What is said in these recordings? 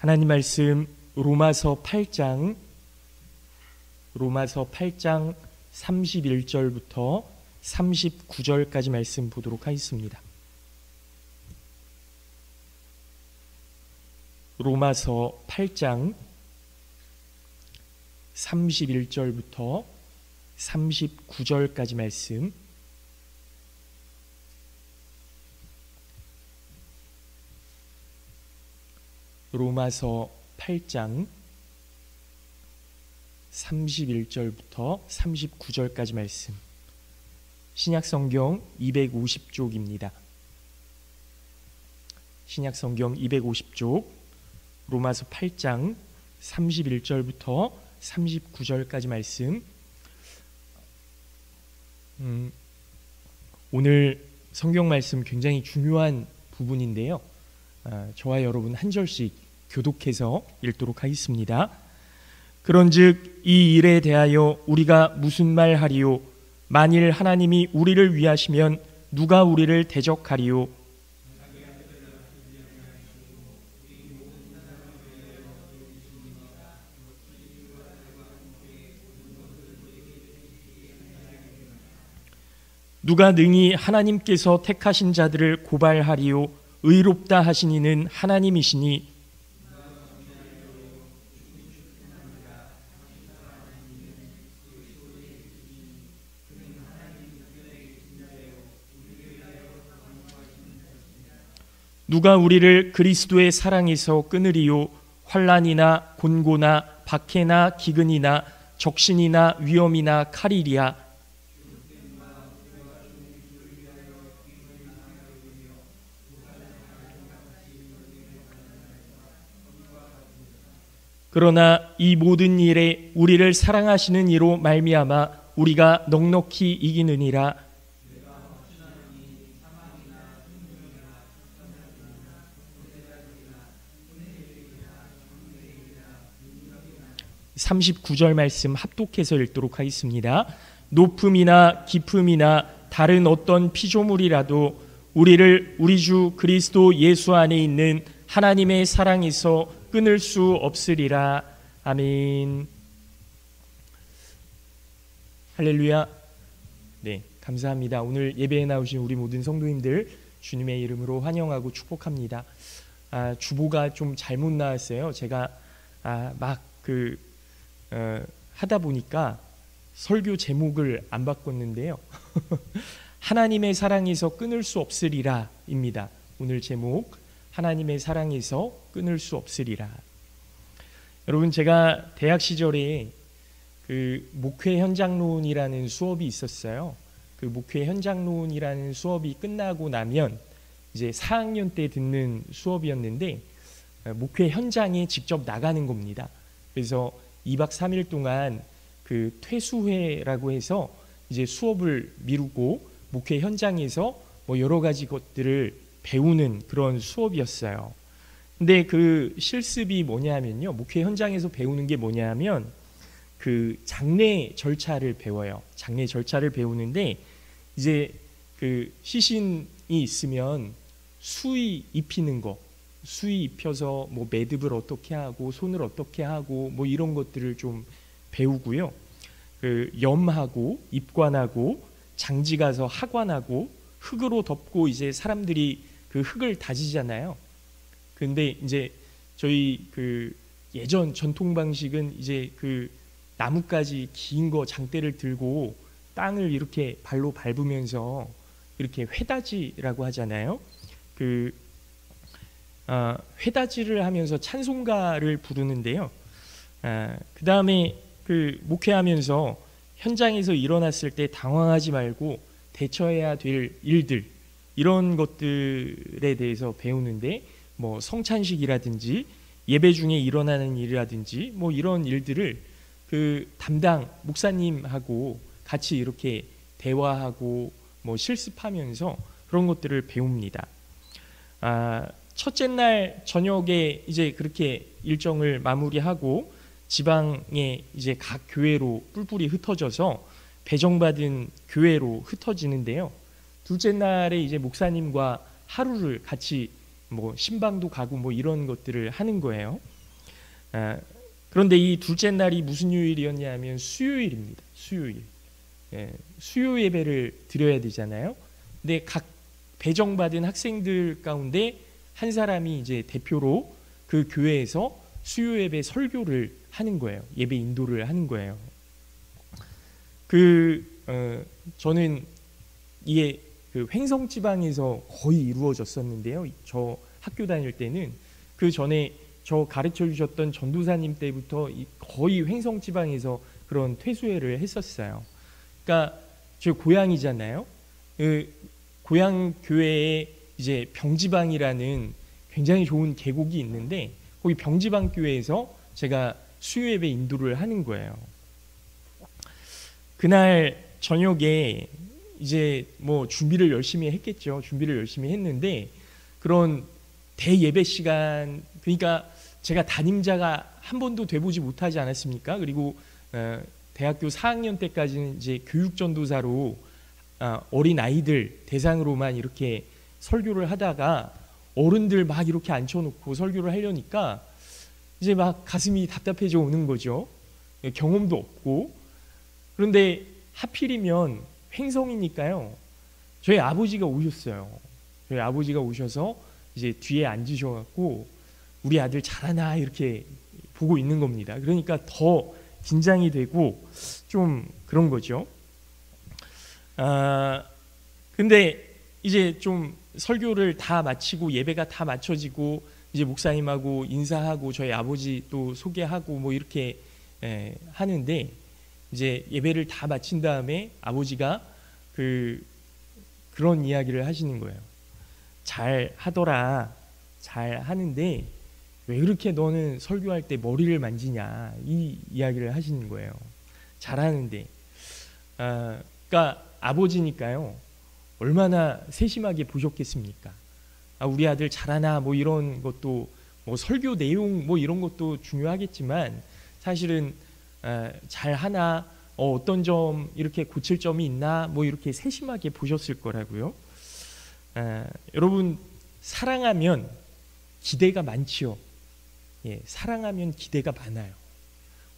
하나님 말씀 로마서 8장 31절부터 39절까지 말씀 보도록 하겠습니다. 로마서 8장 31절부터 39절까지 말씀, 로마서 8장 31절부터 39절까지 말씀, 신약성경 250쪽입니다. 신약성경 250쪽, 로마서 8장 31절부터 39절까지 말씀. 오늘 성경 말씀 굉장히 중요한 부분인데요, 저와 여러분 한 절씩 교독해서 읽도록 하겠습니다. 그런즉 이 일에 대하여 우리가 무슨 말 하리요? 만일 하나님이 우리를 위하시면 누가 우리를 대적하리요? 누가 능히 하나님께서 택하신 자들을 고발하리요? 의롭다 하신 이는 하나님이시니 누가 우리를 그리스도의 사랑에서 끊으리요? 환난이나 곤고나 박해나 기근이나 적신이나 위험이나 칼이리야. 그러나 이 모든 일에 우리를 사랑하시는 이로 말미암아 우리가 넉넉히 이기느니라. (39절) 말씀 합독해서 읽도록 하겠습니다. 높음이나 깊음이나 다른 어떤 피조물이라도 우리를 우리 주 그리스도 예수 안에 있는 하나님의 사랑에서 끊을 수 없으리라. 아멘. 할렐루야. 네, 감사합니다. 오늘 예배에 나오신 우리 모든 성도님들 주님의 이름으로 환영하고 축복합니다. 주보가 좀 잘못 나왔어요. 제가 하다 보니까 설교 제목을 안 바꿨는데요. 하나님의 사랑에서 끊을 수 없으리라 입니다. 오늘 제목 하나님의 사랑에서 끊을 수 없으리라. 여러분, 제가 대학 시절에 그 목회 현장론이라는 수업이 있었어요. 그 목회 현장론이라는 수업이 끝나고 나면 이제 4학년 때 듣는 수업이었는데 목회 현장에 직접 나가는 겁니다. 그래서 2박 3일 동안 그 퇴수회라고 해서 이제 수업을 미루고 목회 현장에서 뭐 여러 가지 것들을 배우는 그런 수업이었어요. 근데 그 실습이 뭐냐면요, 목회 현장에서 배우는 게 뭐냐면 그 장례 절차를 배워요. 장례 절차를 배우는데 이제 그 시신이 있으면 수의 입히는 거, 수의 입혀서 뭐 매듭을 어떻게 하고 손을 어떻게 하고 뭐 이런 것들을 좀 배우고요. 그 염하고 입관하고 장지 가서 하관하고 흙으로 덮고 이제 사람들이 그 흙을 다지잖아요. 근데 이제 저희 그 예전 전통 방식은 이제 그 나뭇가지 긴 거 장대를 들고 땅을 이렇게 발로 밟으면서 이렇게 회다지라고 하잖아요. 그 회다지를 하면서 찬송가를 부르는데요. 그 다음에 그 목회하면서 현장에서 일어났을 때 당황하지 말고 대처해야 될 일들, 이런 것들에 대해서 배우는데 뭐 성찬식이라든지 예배 중에 일어나는 일이라든지 뭐 이런 일들을 그 담당 목사님하고 같이 이렇게 대화하고 뭐 실습하면서 그런 것들을 배웁니다. 첫째 날 저녁에 이제 그렇게 일정을 마무리하고 지방에 이제 각 교회로 뿔뿔이 흩어져서 배정받은 교회로 흩어지는데요. 둘째 날에 이제 목사님과 하루를 같이 뭐 신방도 가고 뭐 이런 것들을 하는 거예요. 그런데 이 둘째 날이 무슨 요일이었냐 하면 수요일입니다. 수요일. 수요 예배를 드려야 되잖아요. 근데 각 배정받은 학생들 가운데 한 사람이 이제 대표로 그 교회에서 수요 예배 설교를 하는 거예요. 예배 인도를 하는 거예요. 저는 이게 그 횡성 지방에서 거의 이루어졌었는데요. 저 학교 다닐 때는 그 전에 저 가르쳐 주셨던 전도사님 때부터 거의 횡성 지방에서 그런 퇴소회를 했었어요. 그러니까 저 고향이잖아요. 고향 교회에 이제 병지방이라는 굉장히 좋은 계곡이 있는데 거기 병지방 교회에서 제가 수요 예배 인도를 하는 거예요. 그날 저녁에 이제 뭐 준비를 열심히 했겠죠. 준비를 열심히 했는데 그런 대예배 시간, 그러니까 제가 담임자가 한 번도 돼보지 못하지 않았습니까? 그리고 대학교 4학년 때까지는 이제 교육전도사로 어린 아이들 대상으로만 이렇게 설교를 하다가 어른들 막 이렇게 앉혀놓고 설교를 하려니까 이제 막 가슴이 답답해져 오는 거죠. 경험도 없고. 그런데 하필이면 횡성이니까요. 저희 아버지가 오셨어요. 저희 아버지가 오셔서 이제 뒤에 앉으셔갖고 우리 아들 잘하나 이렇게 보고 있는 겁니다. 그러니까 더 긴장이 되고 좀 그런 거죠. 근데 이제 좀 설교를 다 마치고 예배가 다 마쳐지고 이제 목사님하고 인사하고 저희 아버지 또 소개하고 뭐 이렇게 하는데 이제 예배를 다 마친 다음에 아버지가 그런 이야기를 하시는 거예요. 잘 하더라, 잘 하는데 왜 그렇게 너는 설교할 때 머리를 만지냐, 이 이야기를 하시는 거예요. 잘하는데. 그러니까 아버지니까요. 얼마나 세심하게 보셨겠습니까? 우리 아들 잘하나 뭐 이런 것도 뭐 설교 내용 뭐 이런 것도 중요하겠지만 사실은 잘하나 어떤 점 이렇게 고칠 점이 있나 뭐 이렇게 세심하게 보셨을 거라고요. 여러분 사랑하면 기대가 많지요. 예, 사랑하면 기대가 많아요.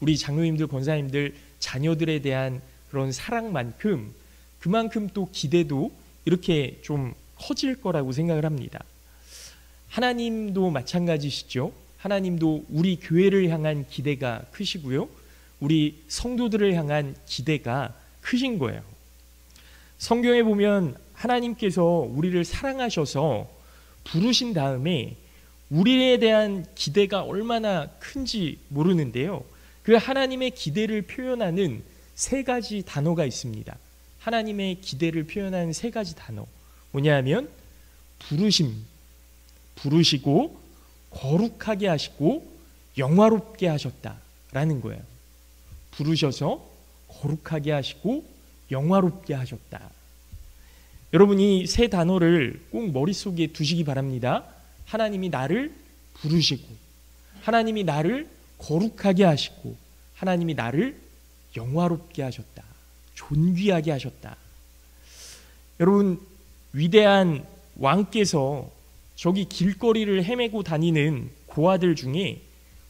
우리 장로님들 권사님들 자녀들에 대한 그런 사랑만큼 그만큼 또 기대도 이렇게 좀 커질 거라고 생각을 합니다. 하나님도 마찬가지시죠. 하나님도 우리 교회를 향한 기대가 크시고요. 우리 성도들을 향한 기대가 크신 거예요. 성경에 보면 하나님께서 우리를 사랑하셔서 부르신 다음에 우리에 대한 기대가 얼마나 큰지 모르는데요. 그 하나님의 기대를 표현하는 세 가지 단어가 있습니다. 하나님의 기대를 표현하는 세 가지 단어. 뭐냐면 부르시고 거룩하게 하시고 영화롭게 하셨다라는 거예요. 부르셔서 거룩하게 하시고 영화롭게 하셨다. 여러분 이 세 단어를 꼭 머릿속에 두시기 바랍니다. 하나님이 나를 부르시고 하나님이 나를 거룩하게 하시고 하나님이 나를 영화롭게 하셨다. 존귀하게 하셨다. 여러분 위대한 왕께서 저기 길거리를 헤매고 다니는 고아들 중에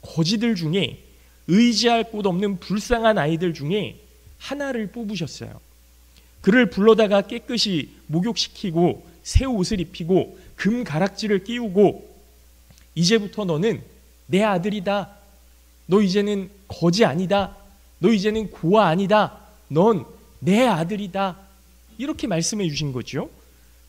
거지들 중에 의지할 곳 없는 불쌍한 아이들 중에 하나를 뽑으셨어요. 그를 불러다가 깨끗이 목욕시키고 새 옷을 입히고 금 가락지를 끼우고 이제부터 너는 내 아들이다. 너 이제는 거지 아니다. 너 이제는 고아 아니다. 넌 내 아들이다. 이렇게 말씀해 주신 거죠.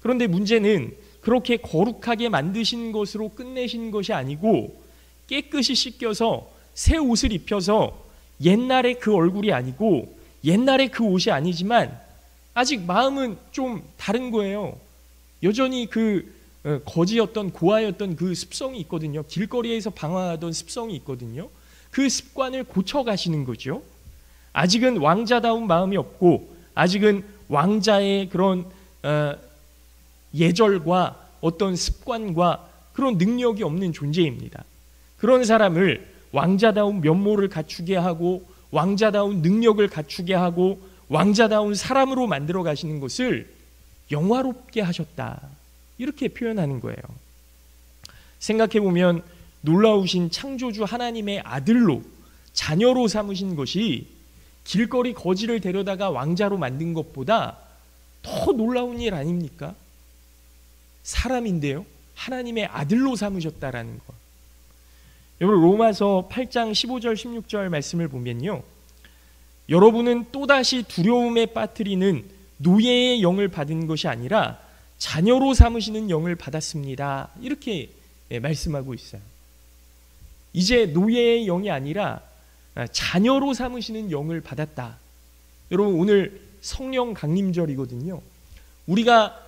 그런데 문제는 그렇게 거룩하게 만드신 것으로 끝내신 것이 아니고 깨끗이 씻겨서 새 옷을 입혀서 옛날의 그 얼굴이 아니고 옛날의 그 옷이 아니지만 아직 마음은 좀 다른 거예요. 여전히 그 거지였던 고아였던 그 습성이 있거든요. 길거리에서 방황하던 습성이 있거든요. 그 습관을 고쳐가시는 거죠. 아직은 왕자다운 마음이 없고 아직은 왕자의 그런 예절과 어떤 습관과 그런 능력이 없는 존재입니다. 그런 사람을 왕자다운 면모를 갖추게 하고 왕자다운 능력을 갖추게 하고 왕자다운 사람으로 만들어 가시는 것을 영화롭게 하셨다. 이렇게 표현하는 거예요. 생각해 보면 놀라우신 창조주 하나님의 아들로, 자녀로 삼으신 것이 길거리 거지를 데려다가 왕자로 만든 것보다 더 놀라운 일 아닙니까? 사람인데요, 하나님의 아들로 삼으셨다라는 것. 여러분, 로마서 8장 15절 16절 말씀을 보면요, 여러분은 또다시 두려움에 빠뜨리는 노예의 영을 받은 것이 아니라 자녀로 삼으시는 영을 받았습니다. 이렇게 말씀하고 있어요. 이제 노예의 영이 아니라 자녀로 삼으시는 영을 받았다. 여러분, 오늘 성령 강림절이거든요. 우리가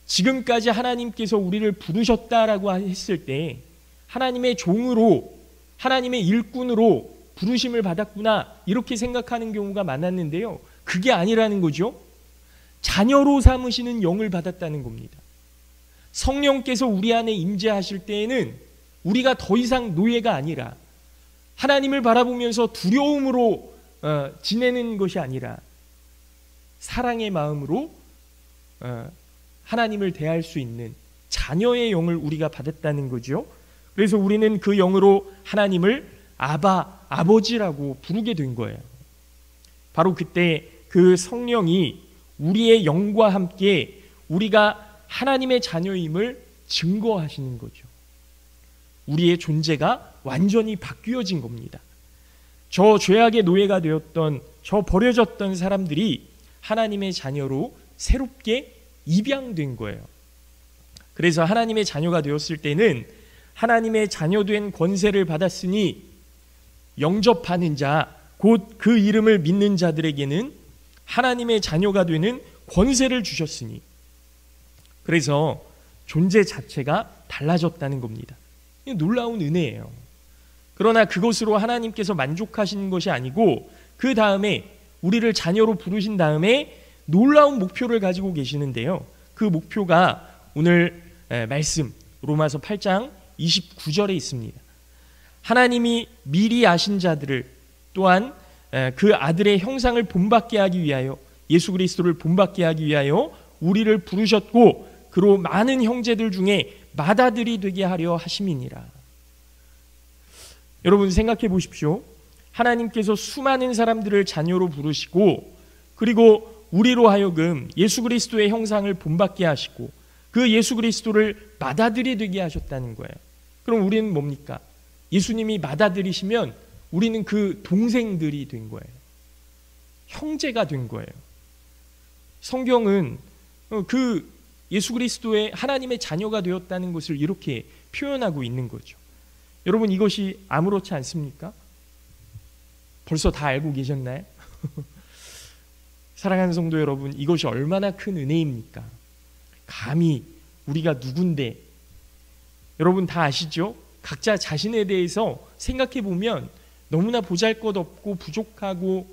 지금까지 하나님께서 우리를 부르셨다라고 했을 때 하나님의 종으로, 하나님의 일꾼으로 부르심을 받았구나, 이렇게 생각하는 경우가 많았는데요, 그게 아니라는 거죠. 자녀로 삼으시는 영을 받았다는 겁니다. 성령께서 우리 안에 임재하실 때에는 우리가 더 이상 노예가 아니라 하나님을 바라보면서 두려움으로 지내는 것이 아니라 사랑의 마음으로 하나님을 대할 수 있는 자녀의 영을 우리가 받았다는 거죠. 그래서 우리는 그 영으로 하나님을 아바, 아버지라고 부르게 된 거예요. 바로 그때 그 성령이 우리의 영과 함께 우리가 하나님의 자녀임을 증거하시는 거죠. 우리의 존재가 완전히 바뀌어진 겁니다. 저 죄악의 노예가 되었던, 저 버려졌던 사람들이 하나님의 자녀로 새롭게 입양된 거예요. 그래서 하나님의 자녀가 되었을 때는 하나님의 자녀된 권세를 받았으니 영접하는 자, 곧 그 이름을 믿는 자들에게는 하나님의 자녀가 되는 권세를 주셨으니, 그래서 존재 자체가 달라졌다는 겁니다. 놀라운 은혜예요. 그러나 그것으로 하나님께서 만족하시는 것이 아니고 그 다음에 우리를 자녀로 부르신 다음에 놀라운 목표를 가지고 계시는데요, 그 목표가 오늘 말씀 로마서 8장 29절에 있습니다. 하나님이 미리 아신 자들을 또한 그 아들의 형상을 본받게 하기 위하여, 예수 그리스도를 본받게 하기 위하여 우리를 부르셨고 그로 많은 형제들 중에 맏아들이 되게 하려 하심이니라. 여러분, 생각해 보십시오. 하나님께서 수많은 사람들을 자녀로 부르시고 그리고 우리로 하여금 예수 그리스도의 형상을 본받게 하시고 그 예수 그리스도를 맏아들이 되게 하셨다는 거예요. 그럼 우리는 뭡니까? 예수님이 맏아들이시면 우리는 그 동생들이 된 거예요. 형제가 된 거예요. 성경은 그 예수 그리스도의 하나님의 자녀가 되었다는 것을 이렇게 표현하고 있는 거죠. 여러분, 이것이 아무렇지 않습니까? 벌써 다 알고 계셨나요? 사랑하는 성도 여러분, 이것이 얼마나 큰 은혜입니까? 감히 우리가 누군데, 여러분 다 아시죠? 각자 자신에 대해서 생각해 보면 너무나 보잘것없고 부족하고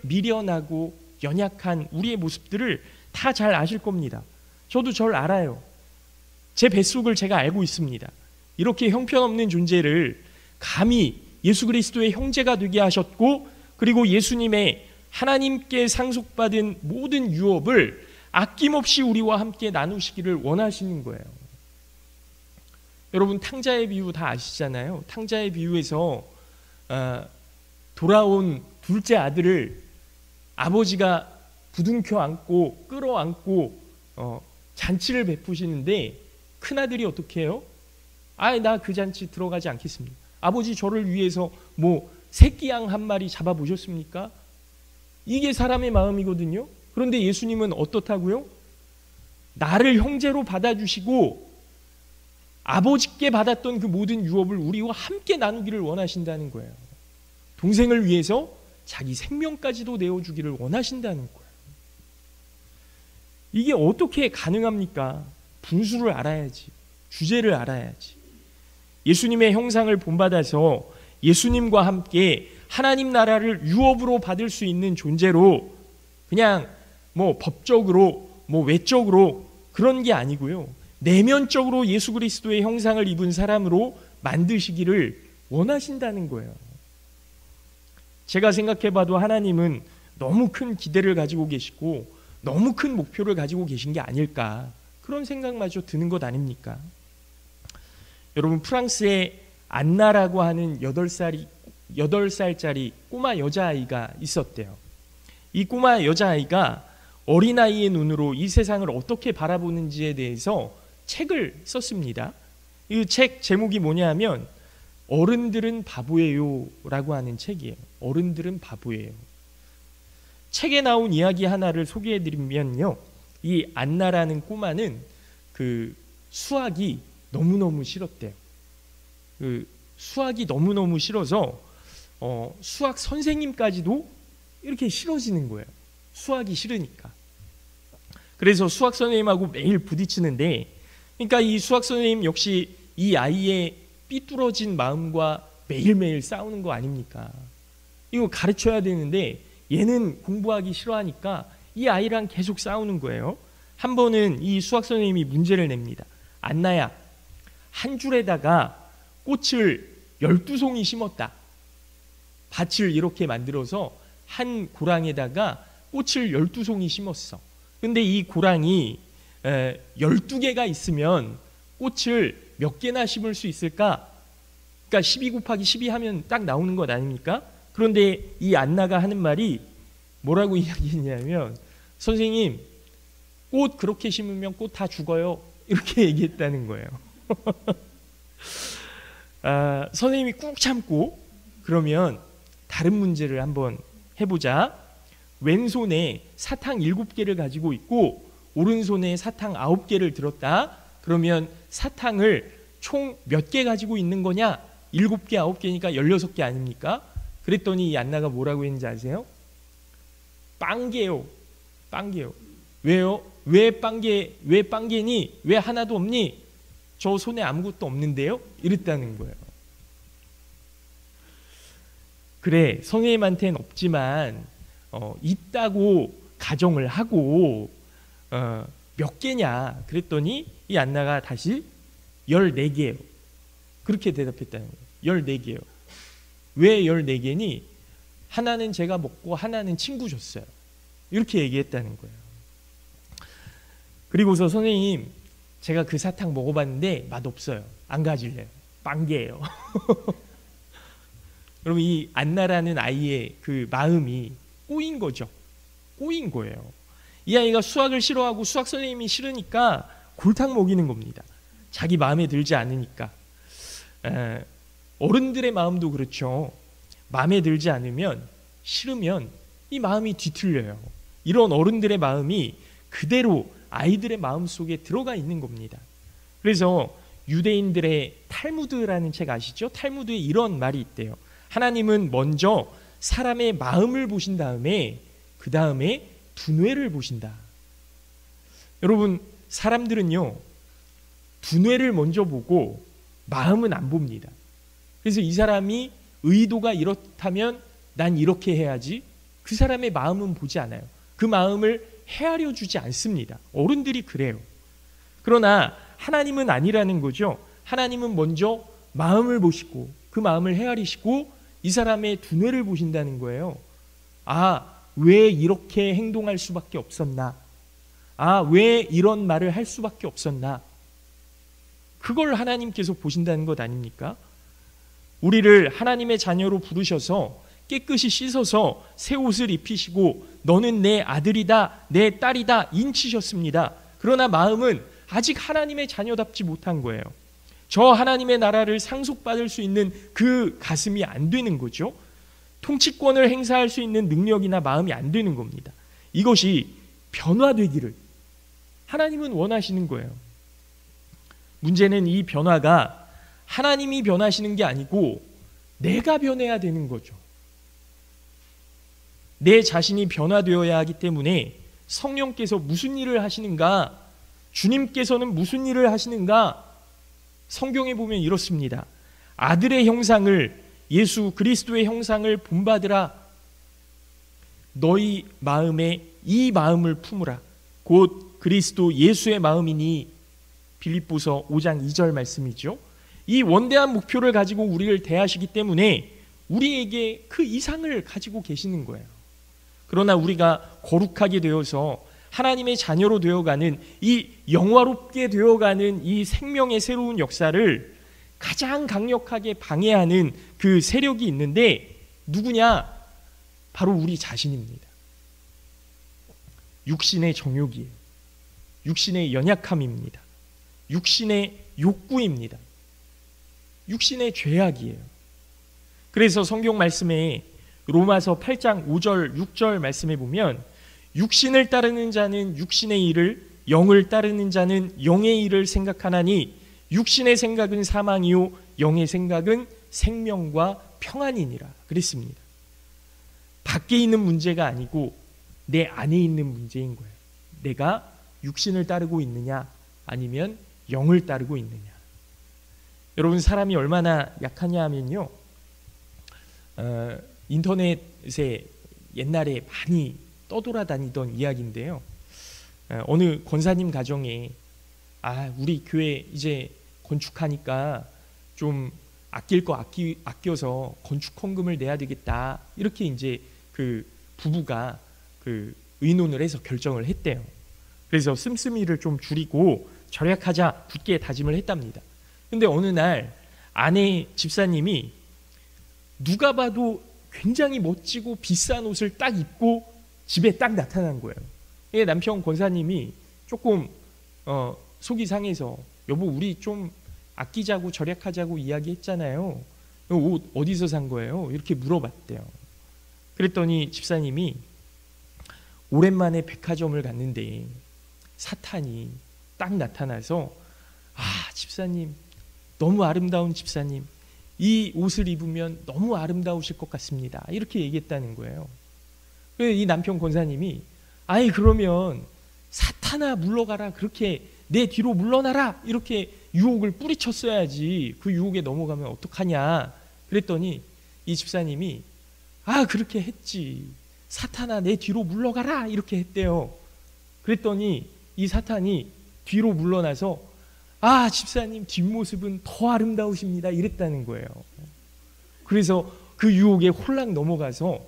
미련하고 연약한 우리의 모습들을 다 잘 아실 겁니다. 저도 절 알아요. 제 뱃속을 제가 알고 있습니다. 이렇게 형편없는 존재를 감히 예수 그리스도의 형제가 되게 하셨고 그리고 예수님의 하나님께 상속받은 모든 유업을 아낌없이 우리와 함께 나누시기를 원하시는 거예요. 여러분, 탕자의 비유 다 아시잖아요. 탕자의 비유에서 돌아온 둘째 아들을 아버지가 부둥켜 안고 끌어안고 잔치를 베푸시는데 큰아들이 어떻게 해요? 나 그 잔치 들어가지 않겠습니다. 아버지, 저를 위해서 뭐 새끼양 한 마리 잡아보셨습니까? 이게 사람의 마음이거든요. 그런데 예수님은 어떻다고요? 나를 형제로 받아주시고 아버지께 받았던 그 모든 유업을 우리와 함께 나누기를 원하신다는 거예요. 동생을 위해서 자기 생명까지도 내어주기를 원하신다는 거예요. 이게 어떻게 가능합니까? 분수를 알아야지, 주제를 알아야지. 예수님의 형상을 본받아서 예수님과 함께 하나님 나라를 유업으로 받을 수 있는 존재로 그냥 뭐 법적으로 뭐 외적으로 그런 게 아니고요, 내면적으로 예수 그리스도의 형상을 입은 사람으로 만드시기를 원하신다는 거예요. 제가 생각해봐도 하나님은 너무 큰 기대를 가지고 계시고 너무 큰 목표를 가지고 계신 게 아닐까, 그런 생각마저 드는 것 아닙니까? 여러분, 프랑스의 안나라고 하는 8살짜리 꼬마 여자아이가 있었대요. 이 꼬마 여자아이가 어린아이의 눈으로 이 세상을 어떻게 바라보는지에 대해서 책을 썼습니다. 이 책 제목이 뭐냐면 어른들은 바보예요 라고 하는 책이에요. 어른들은 바보예요. 책에 나온 이야기 하나를 소개해드리면요, 이 안나라는 꼬마는 그 수학이 너무너무 싫었대요. 그 수학이 너무너무 싫어서 수학 선생님까지도 이렇게 싫어지는 거예요. 수학이 싫으니까. 그래서 수학 선생님하고 매일 부딪히는데, 그러니까 이 수학 선생님 역시 이 아이의 삐뚤어진 마음과 매일매일 싸우는 거 아닙니까? 이거 가르쳐야 되는데 얘는 공부하기 싫어하니까 이 아이랑 계속 싸우는 거예요. 한 번은 이 수학 선생님이 문제를 냅니다. 안나야, 한 줄에다가 꽃을 12송이 심었다. 밭을 이렇게 만들어서 한 고랑에다가 꽃을 12송이 심었어. 근데 이 고랑이 12개가 있으면 꽃을 몇 개나 심을 수 있을까? 그러니까 12 곱하기 12 하면 딱 나오는 것 아닙니까? 그런데 이 안나가 하는 말이 뭐라고 이야기했냐면, 선생님, 꽃 그렇게 심으면 꽃 다 죽어요. 이렇게 얘기했다는 거예요. 선생님이 꾹 참고, 그러면 다른 문제를 한번 해보자. 왼손에 사탕 7개를 가지고 있고 오른손에 사탕 9개를 들었다. 그러면 사탕을 총 몇 개 가지고 있는 거냐? 7개, 9개니까 16개 아닙니까? 그랬더니 이 안나가 뭐라고 했는지 아세요? 빵개요. 빵개요. 왜요? 왜 빵개니? 왜 하나도 없니? 저 손에 아무것도 없는데요? 이랬다는 거예요. 그래, 선생님한테는 없지만 있다고 가정을 하고 몇 개냐? 그랬더니 이 안나가 다시 14개요. 그렇게 대답했다는 거예요. 14개요. 왜 14개니? 하나는 제가 먹고 하나는 친구 줬어요. 이렇게 얘기했다는 거예요. 그리고서 선생님, 제가 그 사탕 먹어봤는데 맛없어요. 안 가질래요. 빵개예요. 여러분, 이 안나라는 아이의 그 마음이 꼬인 거죠. 꼬인 거예요. 이 아이가 수학을 싫어하고 수학 선생님이 싫으니까 골탕 먹이는 겁니다. 자기 마음에 들지 않으니까. 어른들의 마음도 그렇죠. 마음에 들지 않으면, 싫으면 이 마음이 뒤틀려요. 이런 어른들의 마음이 그대로 아이들의 마음 속에 들어가 있는 겁니다. 그래서 유대인들의 탈무드라는 책 아시죠? 탈무드에 이런 말이 있대요. 하나님은 먼저 사람의 마음을 보신 다음에 그 다음에 두뇌를 보신다. 여러분, 사람들은요, 두뇌를 먼저 보고 마음은 안 봅니다. 그래서 이 사람이 의도가 이렇다면 난 이렇게 해야지, 그 사람의 마음은 보지 않아요. 그 마음을 헤아려 주지 않습니다. 어른들이 그래요. 그러나 하나님은 아니라는 거죠. 하나님은 먼저 마음을 보시고 그 마음을 헤아리시고 이 사람의 두뇌를 보신다는 거예요. 아, 왜 이렇게 행동할 수밖에 없었나? 아, 왜 이런 말을 할 수밖에 없었나? 그걸 하나님께서 보신다는 것 아닙니까? 우리를 하나님의 자녀로 부르셔서 깨끗이 씻어서 새 옷을 입히시고 너는 내 아들이다, 내 딸이다 인치셨습니다. 그러나 마음은 아직 하나님의 자녀답지 못한 거예요. 저 하나님의 나라를 상속받을 수 있는 그 가슴이 안 되는 거죠. 통치권을 행사할 수 있는 능력이나 마음이 안 되는 겁니다. 이것이 변화되기를 하나님은 원하시는 거예요. 문제는 이 변화가 하나님이 변하시는 게 아니고 내가 변해야 되는 거죠. 내 자신이 변화되어야 하기 때문에 성령께서 무슨 일을 하시는가? 주님께서는 무슨 일을 하시는가? 성경에 보면 이렇습니다. 아들의 형상을, 예수 그리스도의 형상을 본받으라. 너희 마음에 이 마음을 품으라. 곧 그리스도 예수의 마음이니. 빌립보서 5장 2절 말씀이죠. 이 원대한 목표를 가지고 우리를 대하시기 때문에 우리에게 그 이상을 가지고 계시는 거예요. 그러나 우리가 거룩하게 되어서 하나님의 자녀로 되어가는 이 영화롭게 되어가는 이 생명의 새로운 역사를 가장 강력하게 방해하는 그 세력이 있는데 누구냐? 바로 우리 자신입니다. 육신의 정욕이에요. 육신의 연약함입니다. 육신의 욕구입니다. 육신의 죄악이에요. 그래서 성경 말씀에 로마서 8장 5절 6절 말씀에 보면 육신을 따르는 자는 육신의 일을, 영을 따르는 자는 영의 일을 생각하나니 육신의 생각은 사망이요 영의 생각은 생명과 평안이니라 그랬습니다. 밖에 있는 문제가 아니고 내 안에 있는 문제인 거예요. 내가 육신을 따르고 있느냐 아니면 영을 따르고 있느냐. 여러분, 사람이 얼마나 약하냐 하면요, 인터넷에 옛날에 많이 떠돌아다니던 이야기인데요, 어느 권사님 가정에 우리 교회 이제 건축하니까 좀 아낄 거 아껴서 건축 헌금을 내야 되겠다, 이렇게 이제 그 부부가 그 의논을 해서 결정을 했대요. 그래서 씀씀이를 좀 줄이고 절약하자 굳게 다짐을 했답니다. 근데 어느 날 아내 집사님이 누가 봐도 굉장히 멋지고 비싼 옷을 딱 입고 집에 딱 나타난 거예요. 남편 권사님이 조금 속이 상해서 여보, 우리 좀 아끼자고 절약하자고 이야기했잖아요. 옷 어디서 산 거예요? 이렇게 물어봤대요. 그랬더니 집사님이 오랜만에 백화점을 갔는데 사탄이 딱 나타나서 집사님, 너무 아름다운 집사님, 이 옷을 입으면 너무 아름다우실 것 같습니다, 이렇게 얘기했다는 거예요. 이 남편 권사님이 그러면 사탄아 물러가라, 그렇게 내 뒤로 물러나라, 이렇게 유혹을 뿌리쳤어야지 그 유혹에 넘어가면 어떡하냐 그랬더니 이 집사님이 그렇게 했지, 사탄아 내 뒤로 물러가라, 이렇게 했대요. 그랬더니 이 사탄이 뒤로 물러나서 집사님 뒷모습은 더 아름다우십니다, 이랬다는 거예요. 그래서 그 유혹에 홀랑 넘어가서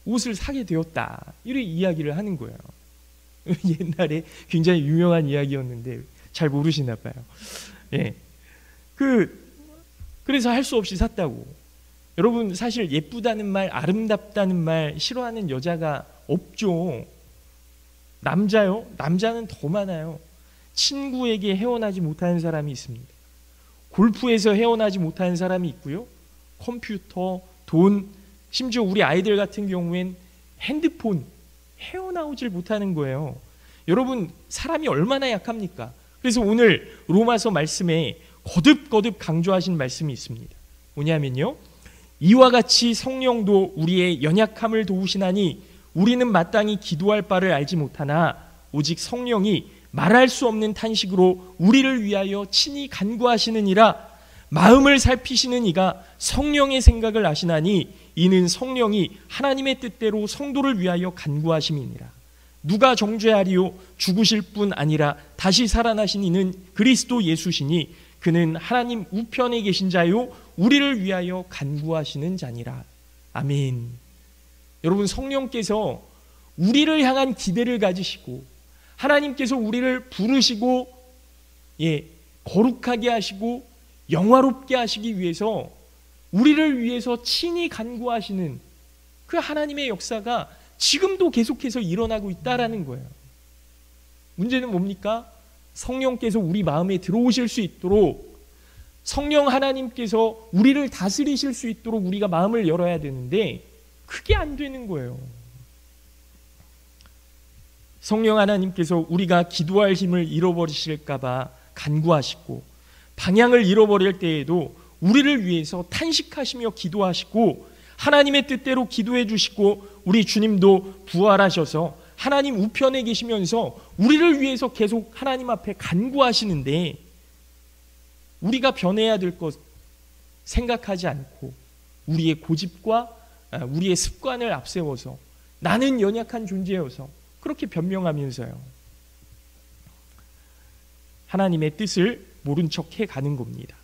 옷을 사게 되었다, 이렇게 이야기를 하는 거예요. 옛날에 굉장히 유명한 이야기였는데 잘 모르시나 봐요. 그래서 할 수 없이 샀다고. 여러분, 사실 예쁘다는 말, 아름답다는 말 싫어하는 여자가 없죠. 남자요? 남자는 더 많아요. 친구에게 헤어나지 못하는 사람이 있습니다. 골프에서 헤어나지 못하는 사람이 있고요, 컴퓨터, 돈, 심지어 우리 아이들 같은 경우엔 핸드폰 헤어나오질 못하는 거예요. 여러분, 사람이 얼마나 약합니까? 그래서 오늘 로마서 말씀에 거듭거듭 강조하신 말씀이 있습니다. 뭐냐면요, 이와 같이 성령도 우리의 연약함을 도우시나니 우리는 마땅히 기도할 바를 알지 못하나 오직 성령이 말할 수 없는 탄식으로 우리를 위하여 친히 간구하시느니라. 마음을 살피시는 이가 성령의 생각을 아시나니 이는 성령이 하나님의 뜻대로 성도를 위하여 간구하심이니라. 누가 정죄하리요? 죽으실 뿐 아니라 다시 살아나신 이는 그리스도 예수시니 그는 하나님 우편에 계신 자요 우리를 위하여 간구하시는 자니라. 아멘. 여러분, 성령께서 우리를 향한 기대를 가지시고 하나님께서 우리를 부르시고 거룩하게 하시고 영화롭게 하시기 위해서 우리를 위해서 친히 간구하시는 그 하나님의 역사가 지금도 계속해서 일어나고 있다라는 거예요. 문제는 뭡니까? 성령께서 우리 마음에 들어오실 수 있도록, 성령 하나님께서 우리를 다스리실 수 있도록 우리가 마음을 열어야 되는데 그게 안 되는 거예요. 성령 하나님께서 우리가 기도할 힘을 잃어버리실까 봐 간구하시고, 방향을 잃어버릴 때에도 우리를 위해서 탄식하시며 기도하시고, 하나님의 뜻대로 기도해 주시고, 우리 주님도 부활하셔서 하나님 우편에 계시면서 우리를 위해서 계속 하나님 앞에 간구하시는데, 우리가 변해야 될 것 생각하지 않고 우리의 고집과 우리의 습관을 앞세워서 나는 연약한 존재여서 그렇게 변명하면서요, 하나님의 뜻을 모른 척 해가는 겁니다.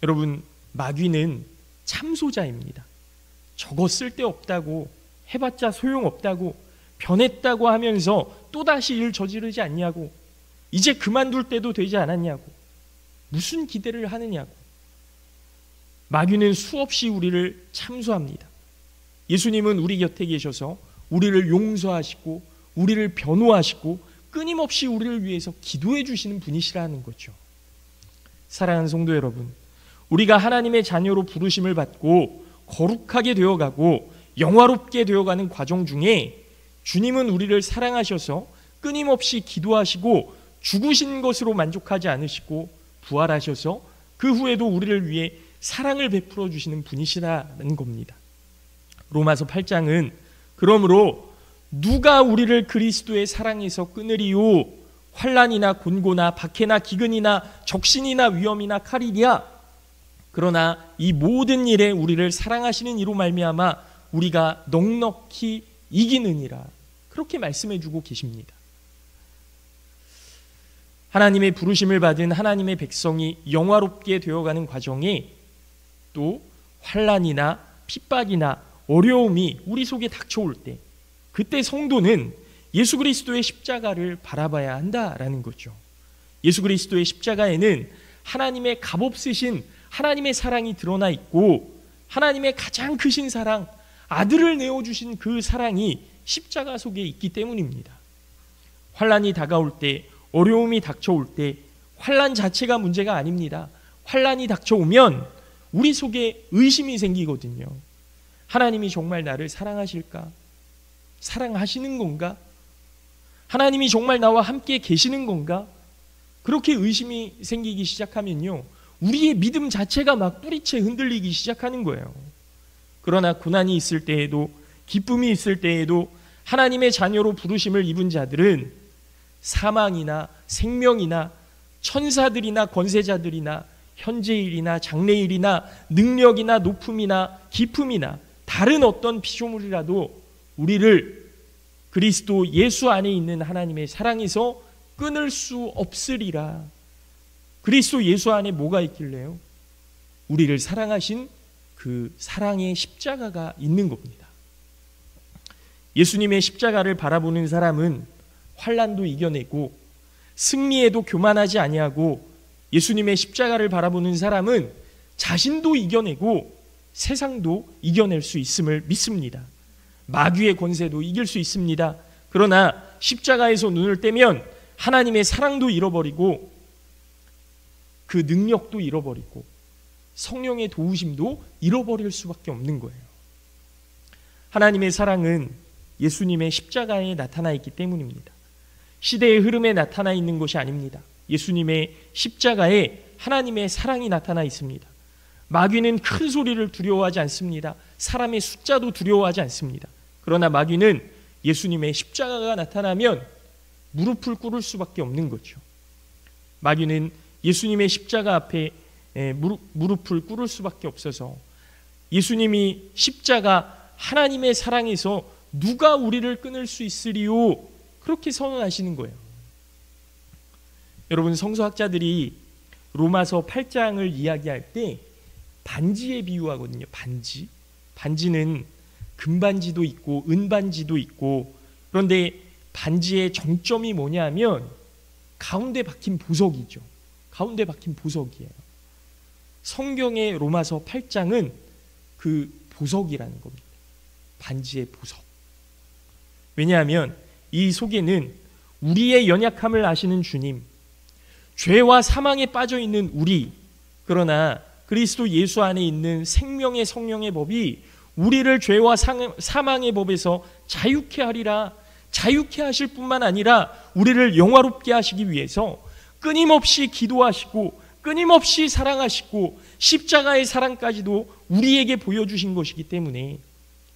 여러분, 마귀는 참소자입니다. 저거 쓸데없다고, 해봤자 소용없다고, 변했다고 하면서 또다시 일 저지르지 않냐고, 이제 그만둘 때도 되지 않았냐고, 무슨 기대를 하느냐고, 마귀는 수없이 우리를 참수합니다. 예수님은 우리 곁에 계셔서 우리를 용서하시고 우리를 변호하시고 끊임없이 우리를 위해서 기도해 주시는 분이시라는 거죠. 사랑하는 성도 여러분, 우리가 하나님의 자녀로 부르심을 받고 거룩하게 되어가고 영화롭게 되어가는 과정 중에 주님은 우리를 사랑하셔서 끊임없이 기도하시고 죽으신 것으로 만족하지 않으시고 부활하셔서 그 후에도 우리를 위해 사랑을 베풀어 주시는 분이시라는 겁니다. 로마서 8장은 그러므로 누가 우리를 그리스도의 사랑에서 끊으리요? 환난이나 곤고나 박해나 기근이나 적신이나 위험이나 칼이랴. 그러나 이 모든 일에 우리를 사랑하시는 이로 말미암아 우리가 넉넉히 이기느니라. 그렇게 말씀해 주고 계십니다. 하나님의 부르심을 받은 하나님의 백성이 영화롭게 되어가는 과정에 또 환난이나 핍박이나 어려움이 우리 속에 닥쳐올 때 그때 성도는 예수 그리스도의 십자가를 바라봐야 한다라는 거죠. 예수 그리스도의 십자가에는 하나님의 값없으신 하나님의 사랑이 드러나 있고 하나님의 가장 크신 사랑, 아들을 내어주신 그 사랑이 십자가 속에 있기 때문입니다. 환난이 다가올 때, 어려움이 닥쳐올 때 환난 자체가 문제가 아닙니다. 환난이 닥쳐오면 우리 속에 의심이 생기거든요. 하나님이 정말 나를 사랑하실까? 사랑하시는 건가? 하나님이 정말 나와 함께 계시는 건가? 그렇게 의심이 생기기 시작하면요, 우리의 믿음 자체가 막 뿌리채 흔들리기 시작하는 거예요. 그러나 고난이 있을 때에도 기쁨이 있을 때에도 하나님의 자녀로 부르심을 입은 자들은 사망이나 생명이나 천사들이나 권세자들이나 현재일이나 장래일이나 능력이나 높음이나 깊음이나 다른 어떤 피조물이라도 우리를 그리스도 예수 안에 있는 하나님의 사랑에서 끊을 수 없으리라. 그리스도 예수 안에 뭐가 있길래요? 우리를 사랑하신 그 사랑의 십자가가 있는 겁니다. 예수님의 십자가를 바라보는 사람은 환난도 이겨내고 승리에도 교만하지 아니하고 예수님의 십자가를 바라보는 사람은 자신도 이겨내고 세상도 이겨낼 수 있음을 믿습니다. 마귀의 권세도 이길 수 있습니다. 그러나 십자가에서 눈을 떼면 하나님의 사랑도 잃어버리고 그 능력도 잃어버리고 성령의 도우심도 잃어버릴 수밖에 없는 거예요. 하나님의 사랑은 예수님의 십자가에 나타나 있기 때문입니다. 시대의 흐름에 나타나 있는 것이 아닙니다. 예수님의 십자가에 하나님의 사랑이 나타나 있습니다. 마귀는 큰 소리를 두려워하지 않습니다. 사람의 숫자도 두려워하지 않습니다. 그러나 마귀는 예수님의 십자가가 나타나면 무릎을 꿇을 수밖에 없는 거죠. 마귀는 예수님의 십자가 앞에 무릎을 꿇을 수밖에 없어서 예수님이 십자가 하나님의 사랑에서 누가 우리를 끊을 수 있으리요? 그렇게 선언하시는 거예요. 여러분, 성서학자들이 로마서 8장을 이야기할 때 반지에 비유하거든요. 반지는 금반지도 있고 은반지도 있고, 그런데 반지의 정점이 뭐냐면 가운데 박힌 보석이죠. 가운데 박힌 보석이에요. 성경의 로마서 8장은 그 보석이라는 겁니다. 반지의 보석. 왜냐하면 이 속에는 우리의 연약함을 아시는 주님, 죄와 사망에 빠져 있는 우리, 그러나 그리스도 예수 안에 있는 생명의 성령의 법이 우리를 죄와 사망의 법에서 자유케 하리라. 자유케 하실 뿐만 아니라 우리를 영화롭게 하시기 위해서 끊임없이 기도하시고 끊임없이 사랑하시고 십자가의 사랑까지도 우리에게 보여주신 것이기 때문에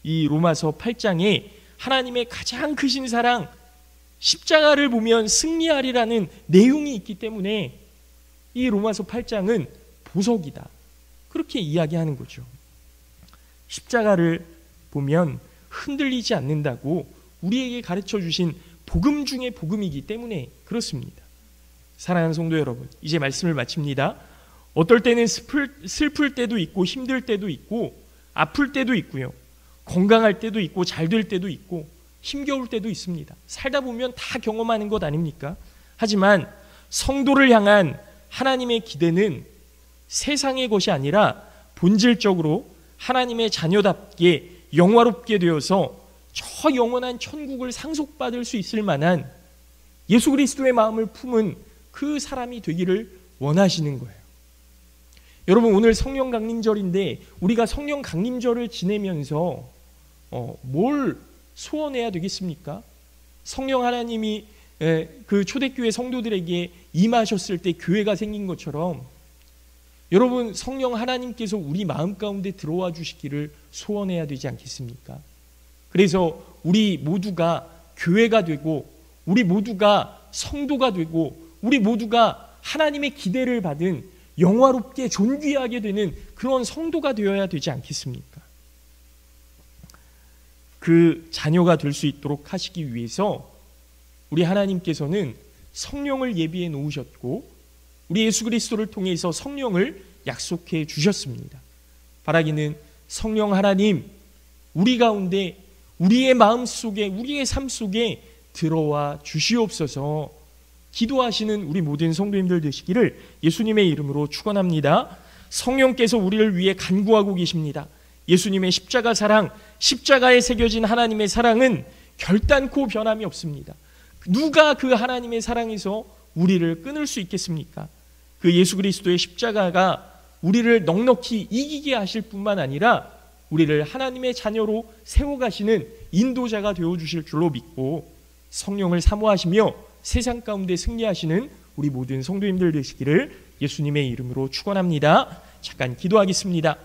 이 로마서 8장에 하나님의 가장 크신 사랑, 십자가를 보면 승리하리라는 내용이 있기 때문에 이 로마서 8장은 보석이다, 그렇게 이야기하는 거죠. 십자가를 보면 흔들리지 않는다고 우리에게 가르쳐 주신 복음 중에 복음이기 때문에 그렇습니다. 사랑하는 성도 여러분, 이제 말씀을 마칩니다. 어떨 때는 슬플 때도 있고 힘들 때도 있고 아플 때도 있고요, 건강할 때도 있고 잘 될 때도 있고 힘겨울 때도 있습니다. 살다 보면 다 경험하는 것 아닙니까? 하지만 성도를 향한 하나님의 기대는 세상의 것이 아니라 본질적으로 하나님의 자녀답게 영화롭게 되어서 저 영원한 천국을 상속받을 수 있을 만한 예수 그리스도의 마음을 품은 그 사람이 되기를 원하시는 거예요. 여러분, 오늘 성령 강림절인데 우리가 성령 강림절을 지내면서 뭘 소원해야 되겠습니까? 성령 하나님이 그 초대교회 성도들에게 임하셨을 때 교회가 생긴 것처럼 여러분, 성령 하나님께서 우리 마음 가운데 들어와 주시기를 소원해야 되지 않겠습니까? 그래서 우리 모두가 교회가 되고 우리 모두가 성도가 되고 우리 모두가 하나님의 기대를 받은 영화롭게 존귀하게 되는 그런 성도가 되어야 되지 않겠습니까? 그 자녀가 될 수 있도록 하시기 위해서 우리 하나님께서는 성령을 예비해 놓으셨고 우리 예수 그리스도를 통해서 성령을 약속해 주셨습니다. 바라기는 성령 하나님, 우리 가운데 우리의 마음 속에 우리의 삶 속에 들어와 주시옵소서. 기도하시는 우리 모든 성도님들 되시기를 예수님의 이름으로 축원합니다. 성령께서 우리를 위해 간구하고 계십니다. 예수님의 십자가 사랑, 십자가에 새겨진 하나님의 사랑은 결단코 변함이 없습니다. 누가 그 하나님의 사랑에서 우리를 끊을 수 있겠습니까? 그 예수 그리스도의 십자가가 우리를 넉넉히 이기게 하실 뿐만 아니라 우리를 하나님의 자녀로 세워가시는 인도자가 되어주실 줄로 믿고 성령을 사모하시며 세상 가운데 승리하시는 우리 모든 성도님들 되시기를 예수님의 이름으로 축원합니다. 잠깐 기도하겠습니다.